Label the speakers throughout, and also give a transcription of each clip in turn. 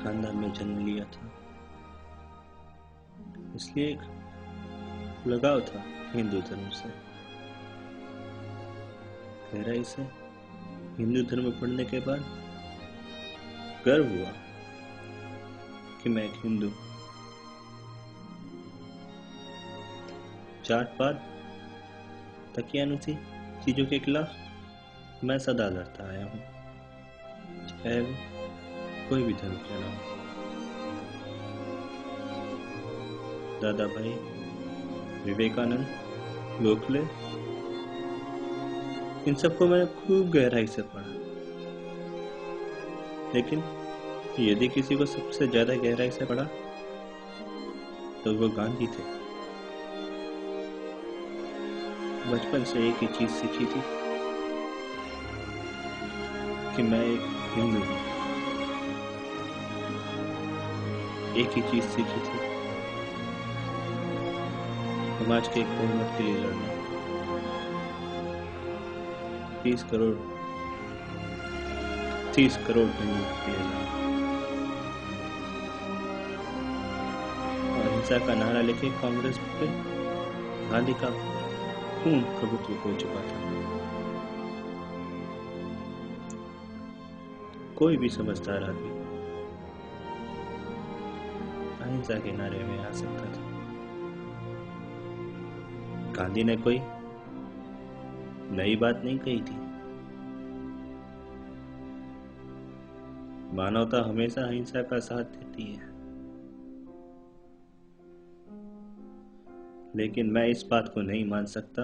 Speaker 1: खानदान में जन्म लिया था, इसलिए एक लगाव था हिंदू धर्म से। गहराई से हिंदू धर्म पढ़ने के बाद गर्व हुआ कि मैं एक हिंदू। जात पात तकियानुसी चीजों के खिलाफ मैं सदा लड़ता आया हूँ, चाहे वो कोई भी धर्म क्यों ना हो। दादा भाई, विवेकानंद, गोखले, इन सबको मैंने खूब गहराई से पढ़ा, लेकिन यदि किसी को सबसे ज्यादा गहराई से पढ़ा तो वो गांधी थे। बचपन से एक ही चीज सीखी थी कि मैं एक हिंदू हूँ। एक ही चीज सीखी थी, समाज के एक बहुमत के लिए लड़ना। 30 करोड़ हिंदू के लिए लड़ना और हिंसा का नारा लेके कांग्रेस पे गांधी का पूर्ण प्रभुत्व हो चुका था। कोई भी समझदार आदमी अहिंसा के नारे में आ सकता था। गांधी ने कोई नई बात नहीं कही थी। मानवता हमेशा अहिंसा का साथ देती है, लेकिन मैं इस बात को नहीं मान सकता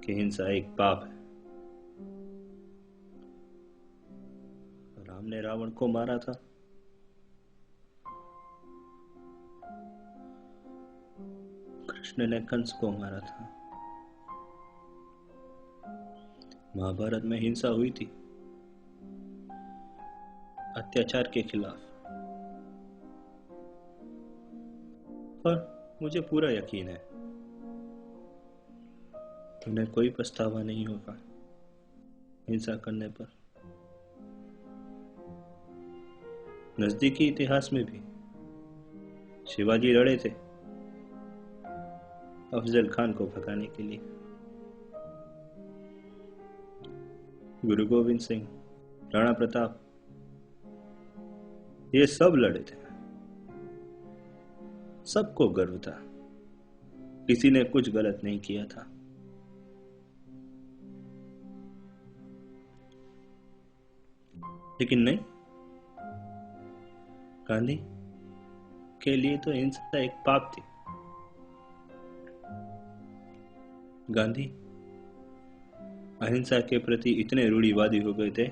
Speaker 1: कि हिंसा एक पाप है। राम ने रावण को मारा था, कृष्ण ने कंस को मारा था। महाभारत में हिंसा हुई थी अत्याचार के खिलाफ, और मुझे पूरा यकीन है उन्हें कोई पछतावा नहीं होगा हिंसा करने पर। नजदीकी इतिहास में भी शिवाजी लड़े थे अफजल खान को भगाने के लिए। गुरु गोविंद सिंह, राणा प्रताप, ये सब लड़े थे। सबको गर्व था, किसी ने कुछ गलत नहीं किया था। लेकिन नहीं, गांधी के लिए तो हिंसा एक पाप थी। गांधी अहिंसा के प्रति इतने रूढ़िवादी हो गए थे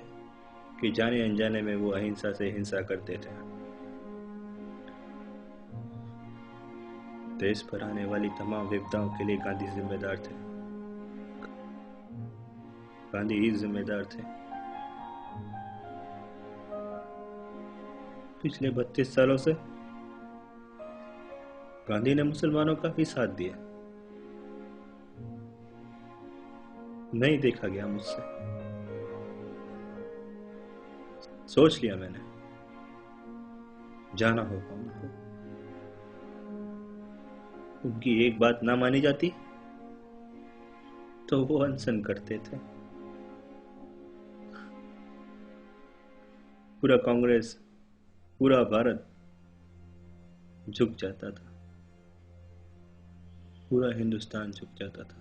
Speaker 1: कि जाने अनजाने में वो अहिंसा से हिंसा करते थे। देश पर आने वाली तमाम विपदाओं के लिए गांधी जिम्मेदार थे। गांधी ही जिम्मेदार थे। पिछले 32 सालों से गांधी ने मुसलमानों का भी साथ दिया। नहीं देखा गया मुझसे। सोच लिया मैंने, जाना होगा उनको। उनकी एक बात ना मानी जाती तो वो अनशन करते थे। पूरा कांग्रेस, पूरा भारत झुक जाता था, पूरा हिंदुस्तान झुक जाता था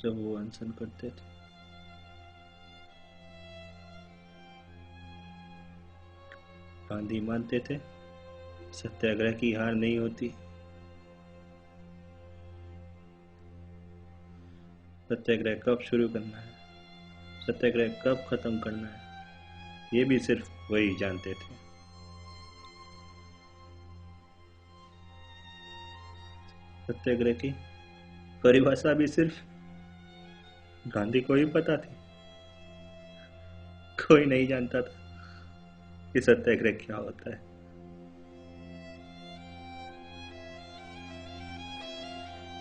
Speaker 1: जब वो अनशन करते थे। गांधी मानते थे सत्याग्रह की हार नहीं होती, सत्याग्रह कब शुरू करना है, सत्याग्रह कब खत्म करना है, ये भी सिर्फ वही जानते थे। सत्याग्रह की परिभाषा भी सिर्फ गांधी को ही पता थी। कोई नहीं जानता था कि सत्याग्रह क्या होता है।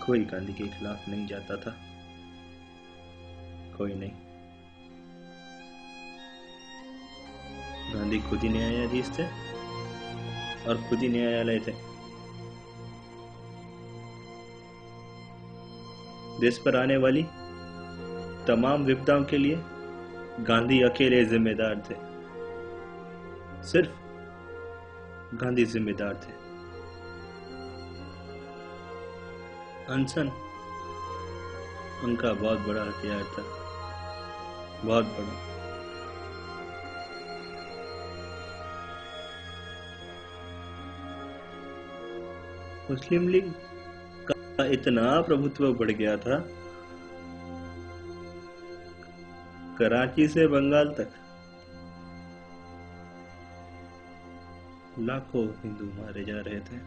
Speaker 1: कोई गांधी के खिलाफ नहीं जाता था, कोई नहीं। गांधी खुद ही न्यायाधीश थे और खुद ही न्यायालय थे। देश पर आने वाली तमाम विपदाओं के लिए गांधी अकेले जिम्मेदार थे। सिर्फ गांधी जिम्मेदार थे। अनशन उनका बहुत बड़ा हथियार था, बहुत बड़ा। मुस्लिम लीग का इतना प्रभुत्व बढ़ गया था, कराची से बंगाल तक लाखों हिंदू मारे जा रहे थे।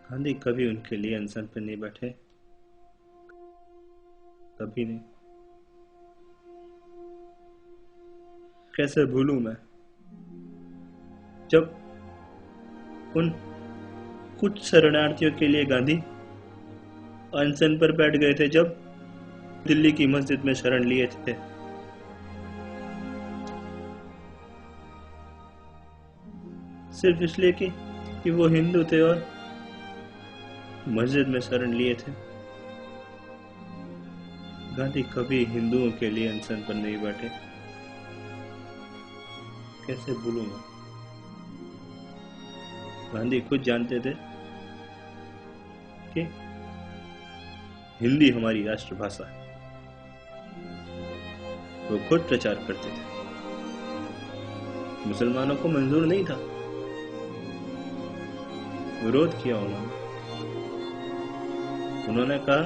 Speaker 1: गांधी कभी उनके लिए अनशन पर नहीं बैठे, कभी नहीं। कैसे भूलूं मैं जब उन कुछ शरणार्थियों के लिए गांधी अनशन पर बैठ गए थे, जब दिल्ली की मस्जिद में शरण लिए थे। सिर्फ इसलिए कि वो हिंदू थे और मस्जिद में शरण लिए थे। गांधी कभी हिंदुओं के लिए अनशन पर नहीं बैठे। कैसे भूलूंगा। गांधी खुद जानते थे कि हिंदी हमारी राष्ट्रभाषा है। वो खुद प्रचार करते थे। मुसलमानों को मंजूर नहीं था, विरोध किया उन्होंने कहा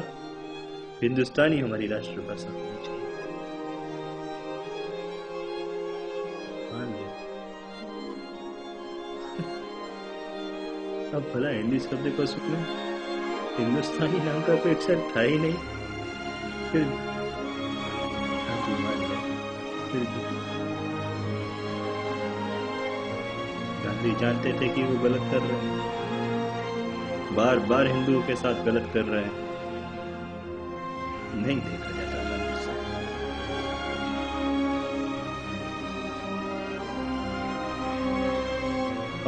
Speaker 1: हिंदुस्तानी हमारी राष्ट्रभाषा होनी चाहिए। अब भला हिंदी शब्द को सुनना, हिंदुस्तानी नाम का कोई अक्षर था ही नहीं। फिर गांधी जानते थे कि वो गलत कर रहे हैं, बार बार हिंदुओं के साथ गलत कर रहे हैं। नहीं देखा जाता था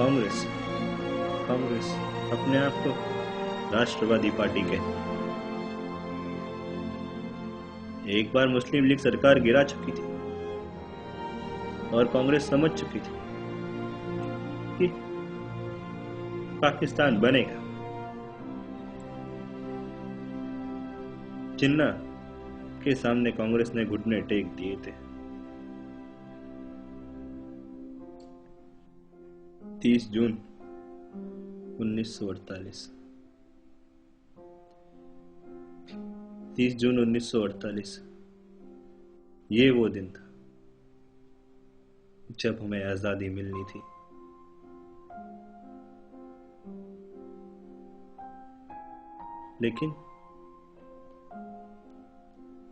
Speaker 1: मुझसे। कांग्रेस अपने आप को राष्ट्रवादी पार्टी कहती। एक बार मुस्लिम लीग सरकार गिरा चुकी थी और कांग्रेस समझ चुकी थी कि पाकिस्तान बनेगा। जिन्ना के सामने कांग्रेस ने घुटने टेक दिए थे। 30 जून 1948, 30 जून 1948 ये वो दिन था जब हमें आजादी मिलनी थी। लेकिन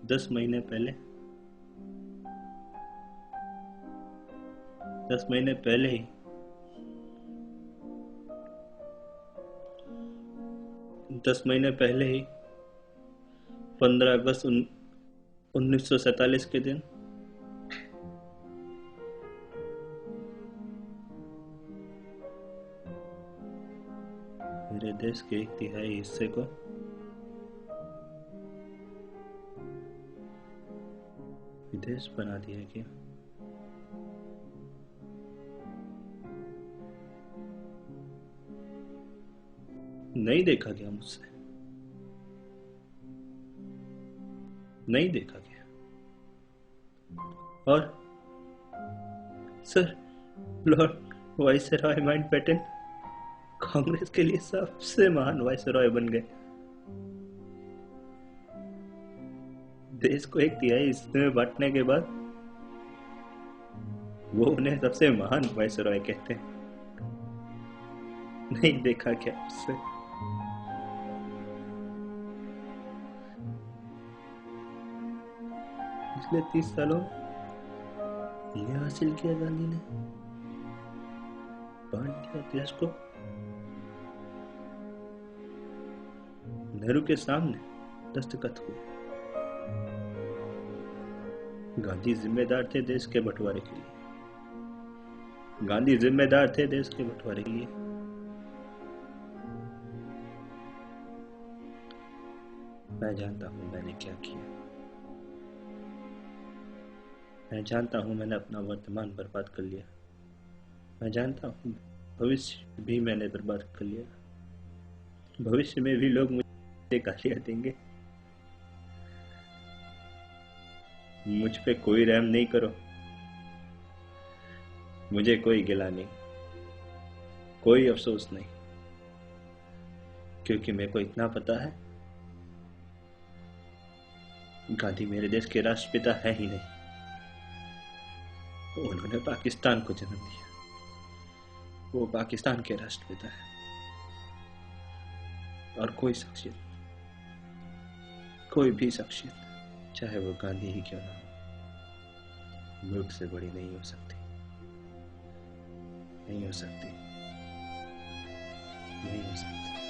Speaker 1: 10 महीने पहले 10 महीने पहले ही 15 अगस्त 1947 के दिन मेरे देश के 1/3 हिस्से को विदेश बना दिया गया। नहीं देखा गया मुझसे, नहीं देखा गया। और sir Lord viceroy Mountbatten Congress के लिए सबसे महान वाइसरॉय बन गए। देश को 1/3 हिस्से में बांटने के बाद वो उन्हें सबसे महान वाइसरॉय कहते हैं। नहीं देखा क्या उससे। पिछले 30 सालों ये हासिल किया गांधी ने, बांट दिया देश को। नेहरू के सामने दस्तखत हुए, गांधी जिम्मेदार थे देश के बंटवारे के लिए। गांधी जिम्मेदार थे देश के बंटवारे के लिए। मैं जानता हूं मैंने क्या किया। मैं जानता हूं मैंने अपना वर्तमान बर्बाद कर लिया। मैं जानता हूं भविष्य भी मैंने बर्बाद कर लिया। भविष्य में भी लोग मुझे गालियां देंगे। मुझ पे कोई रहम नहीं करो। मुझे कोई गिला नहीं, कोई अफसोस नहीं, क्योंकि मेरे को इतना पता है गांधी मेरे देश के राष्ट्रपिता है ही नहीं। उन्होंने पाकिस्तान को जन्म दिया। वो पाकिस्तान के राष्ट्रपिता है। और कोई शख्सियत, कोई भी शख्सियत, चाहे वो गांधी ही क्यों ना हो, मुल्क से बड़ी नहीं हो सकती। नहीं हो सकती। नहीं हो सकती।